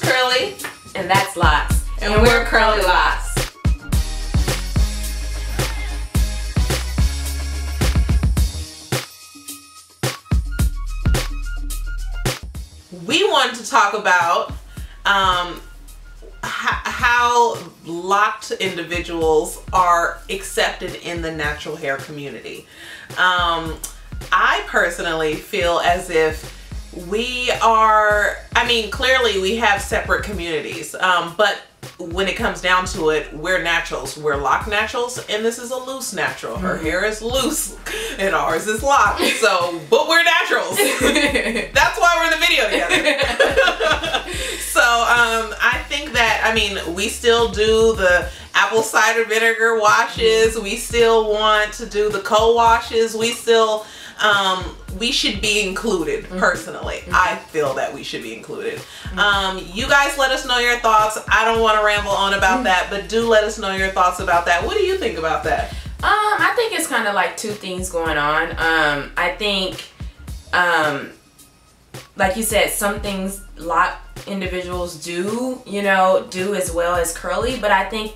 Curly. And that's Locs. And we're Curly Locs. We wanted to talk about how locked individuals are accepted in the natural hair community. I personally feel as if we are, I mean, clearly we have separate communities, but when it comes down to it, we're naturals. We're locked naturals, and this is a loose natural. Her hair is loose, and ours is locked. So, but we're naturals. That's why we're in the video together. So, I think that, I mean, we still do the apple cider vinegar washes. We still want to do the co-washes. We still, we should be included, personally. I feel that we should be included. You guys let us know your thoughts. I don't want to ramble on about that, but do let us know your thoughts about that. What do you think about that? I think it's kind of like two things going on. I think, like you said, some things locked individuals do, you know, do as well as curly, but I think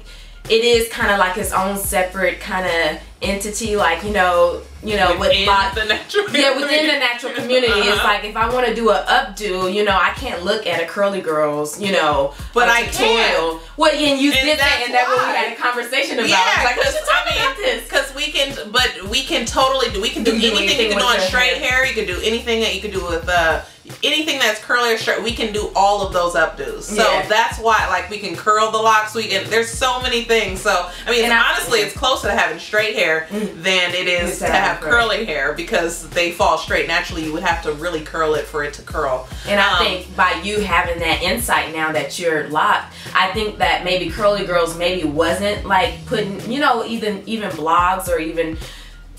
it is kind of like its own separate kind of entity, like, you know, within with locked, the natural within the natural community. It's like, if I want to do a updo, you know, I can't look at a curly girl's, you know, but I tutorial. can. Well, and you did that, and that's what we had a conversation about. Yeah, like, let's talk about this. Because we can, but we can totally do. We can do anything you can do on straight hair. You can do anything that you can do with anything that's curly or straight. We can do all of those updos. So that's why, like, we can curl the locks. We can. There's so many things. So I mean, honestly, it's closer to having straight hair than it is to have curly hair, because they fall straight naturally. You would have to really curl it for it to curl. And I think by you having that insight now that you're locked, I think that maybe curly girls maybe wasn't like putting, you know, even blogs or even,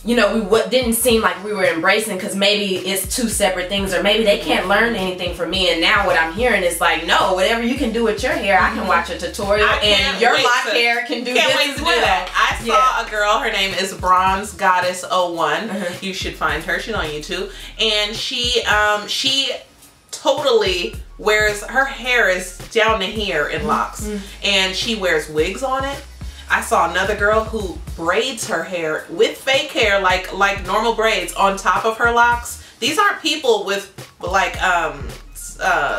you know, didn't seem like we were embracing, because maybe it's two separate things, or maybe they can't learn anything from me. And now what I'm hearing is like, no, whatever you can do with your hair, I can watch a tutorial, and your lock hair can do this as well. I saw a girl, her name is Bronze Goddess 01. You should find her. She's on YouTube, and she totally wears, her hair is down to here in locks, and she wears wigs on it. I saw another girl who braids her hair with fake hair, like normal braids on top of her locks. These aren't people with like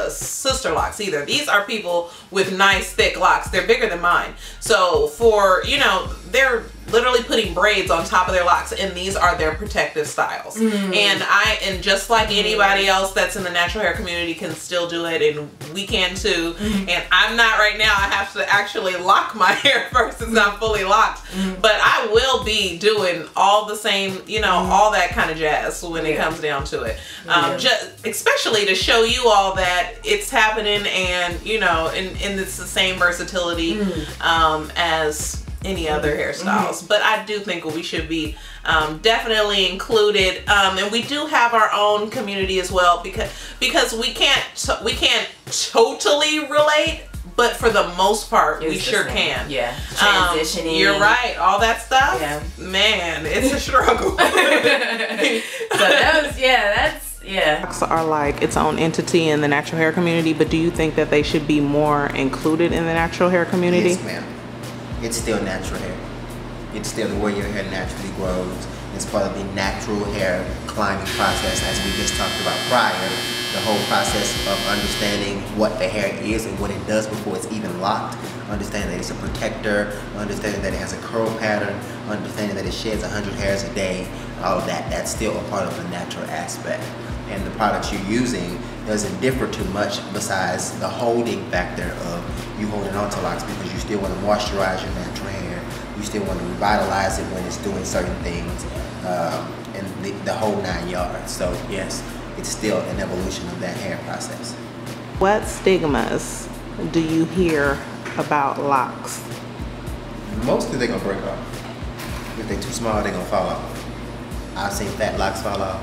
sister locks either. These are people with nice thick locks. They're bigger than mine. So for, you know, they're literally putting braids on top of their locks, and these are their protective styles. And just like anybody else that's in the natural hair community can still do it, and we can too. And I'm not right now. I have to actually lock my hair first. It's not fully locked, but I will be doing all the same, you know, all that kind of jazz when it comes down to it. Just especially to show you all that it's happening, and you know, and it's the same versatility as any other hairstyles. But I do think we should be definitely included, and we do have our own community as well, because we can't totally relate, but for the most part we sure can. Transitioning, you're right, all that stuff, man, it's a struggle. Locks are like its own entity in the natural hair community, but do you think that they should be more included in the natural hair community? Yes, ma'am. It's still natural hair. It's still the way your hair naturally grows. It's part of the natural hair climbing process, as we just talked about prior. The whole process of understanding what the hair is and what it does before it's even locked. Understanding that it's a protector. Understanding that it has a curl pattern. Understanding that it sheds 100 hairs a day. All of that, that's still a part of the natural aspect. And the products you're using doesn't differ too much, besides the holding factor of you holding on to locks, because you still want to moisturize your natural hair. You still want to revitalize it when it's doing certain things, and the whole 9 yards. So yes, it's still an evolution of that hair process. What stigmas do you hear about locks? Mostly they're gonna break off. If they're too small, they're gonna fall off. I've seen fat locks fall off.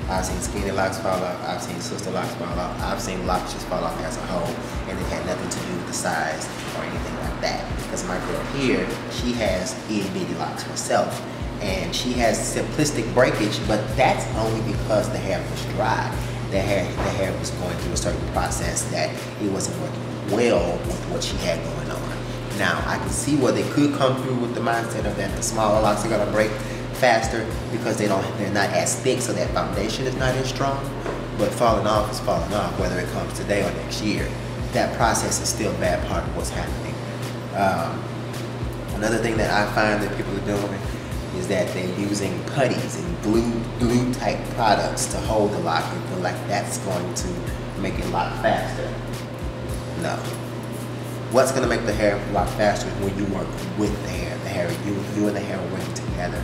I've seen skinny locks fall off. I've seen sister locks fall off. I've seen locks just fall off as a whole, and it had nothing to do with the size or anything like that. Because my girl here, she has itty bitty locks herself, and she has simplistic breakage, but that's only because the hair was dry. The hair was going through a certain process that it wasn't working well with what she had going on. Now, I can see where they could come through with the mindset of that the smaller locks are gonna break faster because they're not as thick, so that foundation is not as strong. But falling off is falling off, whether it comes today or next year. That process is still a bad part of what's happening. Another thing that I find that people are doing is that they're using putties and glue type products to hold the lock and feel like that's going to make it lock faster. No. What's going to make the hair lock faster is when you work with the hair. You and the hair are working together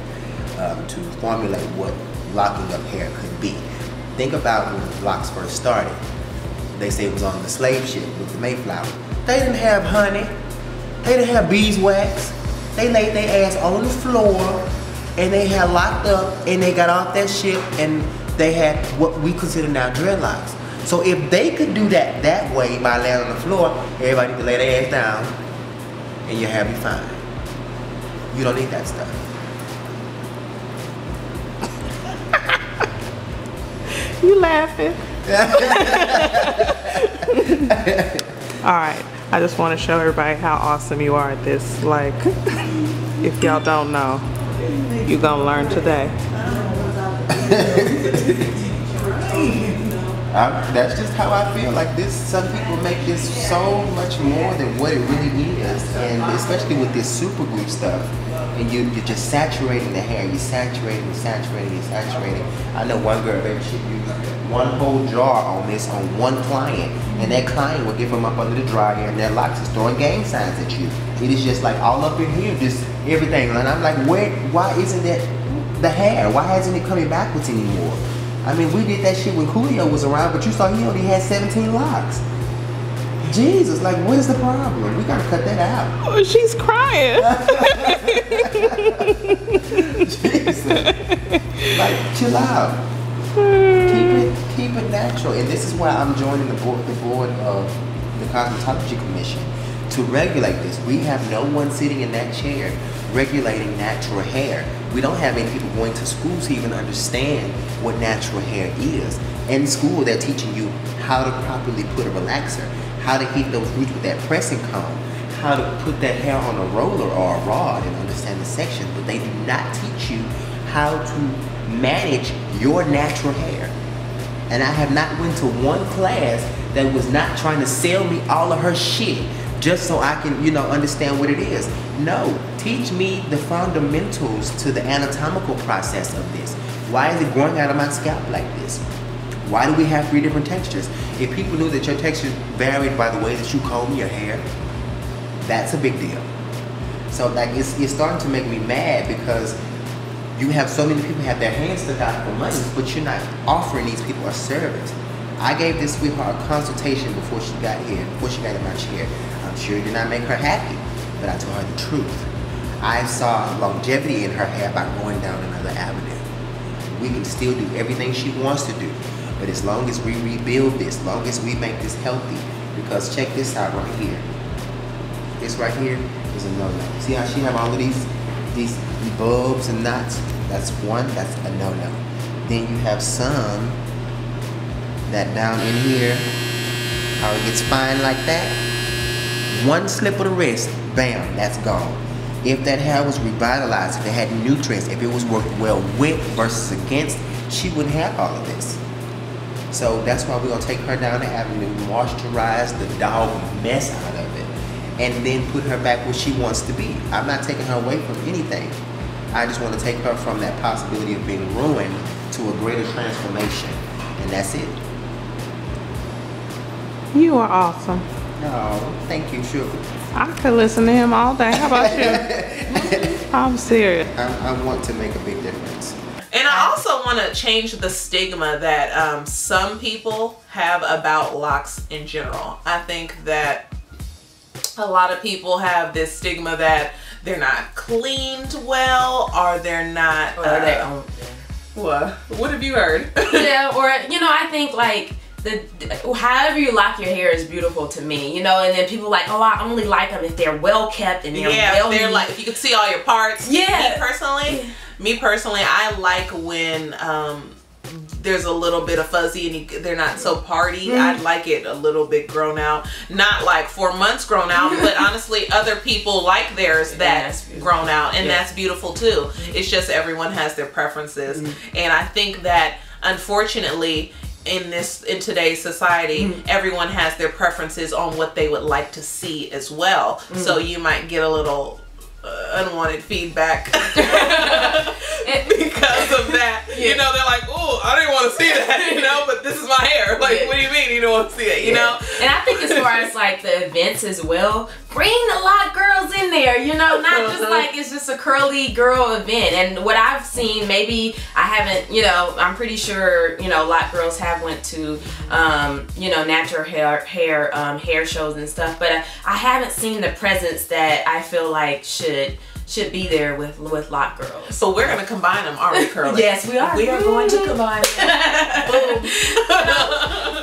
to formulate what locking up hair could be. Think about when locks first started. They say it was on the slave ship with the Mayflower. They didn't have honey. They didn't have beeswax. They laid their ass on the floor and they had locked up and they got off that ship and they had what we consider now dreadlocks. So if they could do that way by laying on the floor, everybody could lay their ass down and your hair be fine. You don't need that stuff. You laughing? All right, I just want to show everybody how awesome you are at this. Like, if y'all don't know, you're gonna learn today. That's just how I feel. Like this, some people make this so much more than what it really is, and especially with this super glue stuff. And you're just saturating the hair. You're saturating. I know one girl, baby, she used one whole jar on this on one client, and that client would give them up under the dryer, and their locks is throwing gang signs at you. It is just like all up in here, just everything. And I'm like, why isn't that the hair? Why hasn't it coming backwards anymore? I mean, we did that shit when Coolio was around, but you saw he only had 17 locks. Jesus, like, what is the problem? We gotta cut that out. Oh, she's crying. Jesus. Like, chill out. Keep it natural. And this is why I'm joining the board of the Cosmetology Commission to regulate this. We have no one sitting in that chair regulating natural hair. We don't have any people going to school to even understand what natural hair is. In school, they're teaching you how to properly put a relaxer, how to heat those roots with that pressing comb, how to put that hair on a roller or a rod and understand the section, but they do not teach you how to manage your natural hair. And I have not went to one class that was not trying to sell me all of her shit just so I can, understand what it is. No, teach me the fundamentals to the anatomical process of this. Why is it growing out of my scalp like this? Why do we have 3 different textures? If people knew that your texture varied by the way that you comb your hair, that's a big deal. So like it's starting to make me mad because you have so many people have their hands stuck out for money, but you're not offering these people a service. I gave this sweetheart a consultation before she got here, before she got in my chair. I'm sure it did not make her happy, but I told her the truth. I saw longevity in her hair by going down another avenue. We can still do everything she wants to do, but as long as we rebuild this, as long as we make this healthy, because check this out right here. This right here is a no-no. See how she have all of these bulbs and knots? That's one, that's a no-no. Then you have some that down in here, how it gets fine like that. One slip of the wrist, bam, that's gone. If that hair was revitalized, if it had nutrients, if it was worked well with versus against, she wouldn't have all of this. So that's why we're gonna take her down the avenue, moisturize the dog mess out of it, and then put her back where she wants to be. I'm not taking her away from anything. I just want to take her from that possibility of being ruined to a greater transformation, and that's it. You are awesome. Oh, thank you, sugar. I could listen to him all day. How about you? I'm serious. I want to make a big difference. And I also want to change the stigma that some people have about locks in general. I think that a lot of people have this stigma that they're not cleaned well, or they're not. Or they own. What have you heard? Yeah, or I think like however you lock your hair is beautiful to me, and then people like, oh, I only like them if they're well kept and they're well they're like, if you can see all your parts. Yeah. Me personally, I like when there's a little bit of fuzzy and they're not so party. I'd like it a little bit grown out, not like 4 months grown out, but honestly other people like theirs that's grown out, and that's beautiful too. It's just everyone has their preferences, and I think that unfortunately in today's society, everyone has their preferences on what they would like to see as well. So you might get a little unwanted feedback because of that. You know, they're like, oh, I didn't want to see that, you know, but this is my hair. Like, what do you mean you don't want to see it, you know? And I think as far as like the events as well, bring the lot girls in there, you know, not just like it's just a curly girl event. And what I've seen, maybe I haven't, you know, I'm pretty sure, you know, lot girls have went to, you know, natural hair shows and stuff, but I haven't seen the presence that I feel like should be there with lot girls. So we're gonna combine them, aren't we, Curly? Yes, we are. We are going to combine them. Boom.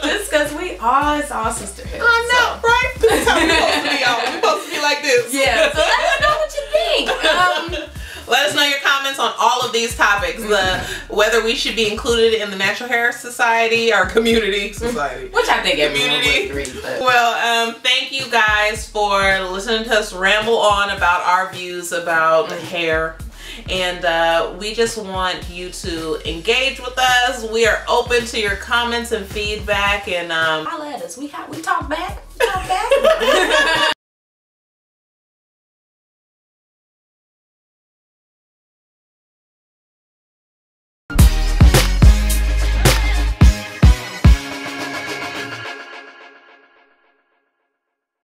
Just because it's all sisterhood. I know, right? That's how we're supposed to be, y'all. We're supposed to be like this. Yeah. So let us know what you think. Let us know your comments on all of these topics. Whether we should be included in the Natural Hair Society or Community Society. Which I think everyone would agree. But. Well, thank you guys for listening to us ramble on about our views about hair. And we just want you to engage with us. We are open to your comments and feedback. And holla at us. We talk back.